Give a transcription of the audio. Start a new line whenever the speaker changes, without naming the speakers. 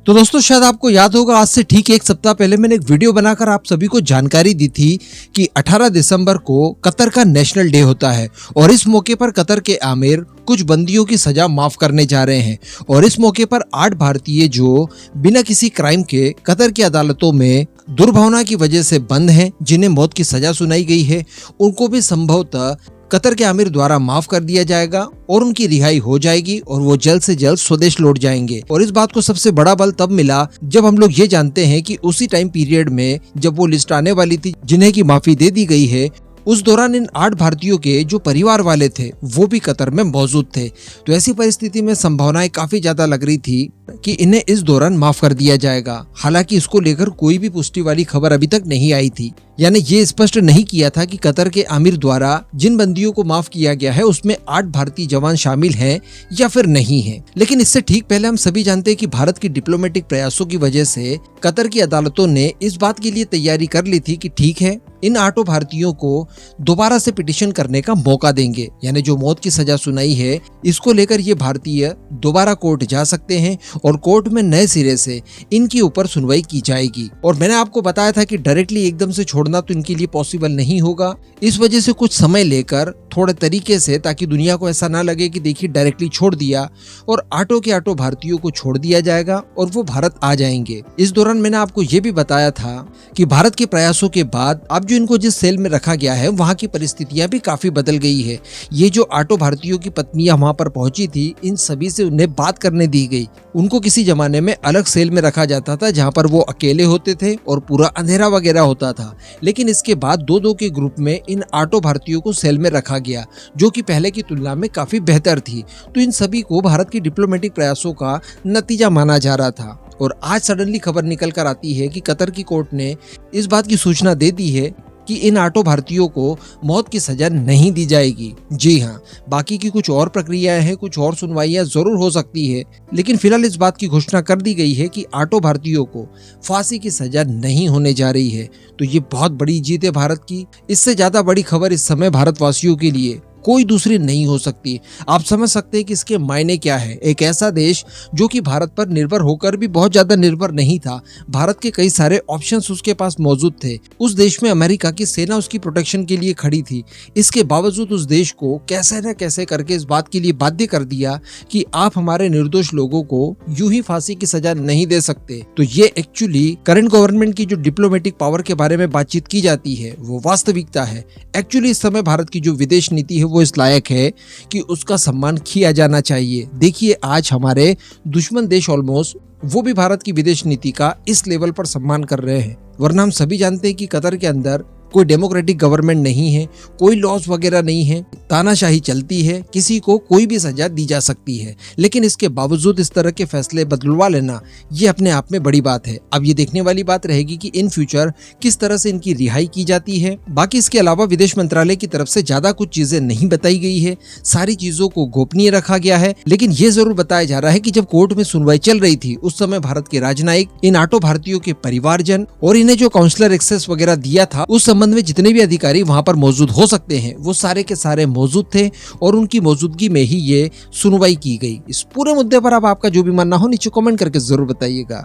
तो दोस्तों शायद आपको याद होगा, आज से ठीक एक सप्ताह पहले मैंने एक वीडियो बनाकर आप सभी को जानकारी दी थी कि 18 दिसंबर को कतर का नेशनल डे होता है और इस मौके पर कतर के आमिर कुछ बंदियों की सजा माफ करने जा रहे हैं। और इस मौके पर 8 भारतीय जो बिना किसी क्राइम के कतर की अदालतों में दुर्भावना की वजह से बंद हैं, जिन्हें मौत की सजा सुनाई गई है, उनको भी संभवतः कतर के आमिर द्वारा माफ कर दिया जाएगा और उनकी रिहाई हो जाएगी और वो जल्द से जल्द स्वदेश लौट जाएंगे। और इस बात को सबसे बड़ा बल तब मिला जब हम लोग ये जानते हैं कि उसी टाइम पीरियड में जब वो लिस्ट आने वाली थी जिन्हें की माफी दे दी गई है, उस दौरान इन 8 भारतीयों के जो परिवार वाले थे वो भी कतर में मौजूद थे। तो ऐसी परिस्थिति में संभावनाएं काफी ज्यादा लग रही थी कि इन्हें इस दौरान माफ कर दिया जाएगा। हालांकि इसको लेकर कोई भी पुष्टि वाली खबर अभी तक नहीं आई थी, यानी ये स्पष्ट नहीं किया था कि कतर के आमिर द्वारा जिन बंदियों को माफ किया गया है उसमें 8 भारतीय जवान शामिल हैं या फिर नहीं हैं। लेकिन इससे ठीक पहले हम सभी जानते हैं कि भारत की डिप्लोमेटिक प्रयासों की वजह से कतर की अदालतों ने इस बात के लिए तैयारी कर ली थी कि ठीक है, इन 8 भारतीयों को दोबारा से पिटीशन करने का मौका देंगे, यानी जो मौत की सजा सुनाई है इसको लेकर ये भारतीय दोबारा कोर्ट जा सकते हैं और कोर्ट में नए सिरे से इनके ऊपर सुनवाई की जाएगी। और मैंने आपको बताया था कि डायरेक्टली एकदम से छोड़ना तो इनके लिए पॉसिबल नहीं होगा, इस वजह से कुछ समय लेकर थोड़े तरीके से, ताकि दुनिया को ऐसा ना लगे कि देखिए डायरेक्टली छोड़ दिया, और 8 के 8 भारतीयों को छोड़ दिया जाएगा और वो भारत आ जाएंगे। इस दौरान मैंने आपको ये भी बताया था कि भारत के प्रयासों के बाद अब जो इनको जिस सेल में रखा गया है वहाँ की परिस्थितियां भी काफी बदल गई है। ये जो 8 भारतीयों की पत्नियां वहाँ पर पहुंची थी, इन सभी से उन्हें बात करने दी गई। उनको किसी जमाने में अलग सेल में रखा जाता था जहाँ पर वो अकेले होते थे और पूरा अंधेरा वगैरह होता था, लेकिन इसके बाद 2-2 के ग्रुप में इन 8 भारतीयों को सेल में रखा गया, जो कि पहले की तुलना में काफी बेहतर थी। तो इन सभी को भारत की डिप्लोमेटिक प्रयासों का नतीजा माना जा रहा था। और आज सडनली खबर निकल कर आती है कि कतर की कोर्ट ने इस बात की सूचना दे दी है कि इन 8 भारतीयों को मौत की सजा नहीं दी जाएगी। जी हाँ, बाकी की कुछ और प्रक्रियाएं हैं, कुछ और सुनवाइयां जरूर हो सकती है, लेकिन फिलहाल इस बात की घोषणा कर दी गई है कि 8 भारतीयों को फांसी की सजा नहीं होने जा रही है। तो ये बहुत बड़ी जीत है भारत की। इससे ज्यादा बड़ी खबर इस समय भारतवासियों के लिए कोई दूसरी नहीं हो सकती। आप समझ सकते हैं कि इसके मायने क्या है। एक ऐसा देश जो कि भारत पर निर्भर होकर भी बहुत ज्यादा निर्भर नहीं था, भारत के कई सारे ऑप्शंस उसके पास मौजूद थे। उस देश में अमेरिका की सेना उसकी प्रोटेक्शन के लिए खड़ी थी। इसके बावजूद उस देश को कैसे न कैसे करके इस बात के लिए बाध्य कर दिया कि आप हमारे निर्दोष लोगों को यूं ही फांसी की सजा नहीं दे सकते। तो ये एक्चुअली करंट गवर्नमेंट की जो डिप्लोमेटिक पावर के बारे में बातचीत की जाती है वो वास्तविकता है। एक्चुअली इस समय भारत की जो विदेश नीति है वो इस लायक है कि उसका सम्मान किया जाना चाहिए। देखिए आज हमारे दुश्मन देश ऑलमोस्ट वो भी भारत की विदेश नीति का इस लेवल पर सम्मान कर रहे हैं, वरना हम सभी जानते हैं कि कतर के अंदर कोई डेमोक्रेटिक गवर्नमेंट नहीं है, कोई लॉस वगैरह नहीं है, तानाशाही चलती है, किसी को कोई भी सजा दी जा सकती है। लेकिन इसके बावजूद इस तरह के फैसले बदलवा लेना ये अपने आप में बड़ी बात है। अब ये देखने वाली बात रहेगी कि इन फ्यूचर किस तरह से इनकी रिहाई की जाती है। बाकी इसके अलावा विदेश मंत्रालय की तरफ से ज्यादा कुछ चीजें नहीं बताई गई है, सारी चीजों को गोपनीय रखा गया है। लेकिन ये जरूर बताया जा रहा है कि जब कोर्ट में सुनवाई चल रही थी उस समय भारत के राजनयिक, इन 8 भारतीयों के परिवारजन और इन्हें जो काउंसलर एक्सेस वगैरह दिया था उस संबंध में जितने भी अधिकारी वहां पर मौजूद हो सकते हैं वो सारे के सारे मौजूद थे और उनकी मौजूदगी में ही ये सुनवाई की गई। इस पूरे मुद्दे पर अब आपका जो भी मानना हो नीचे कमेंट करके जरूर बताइएगा।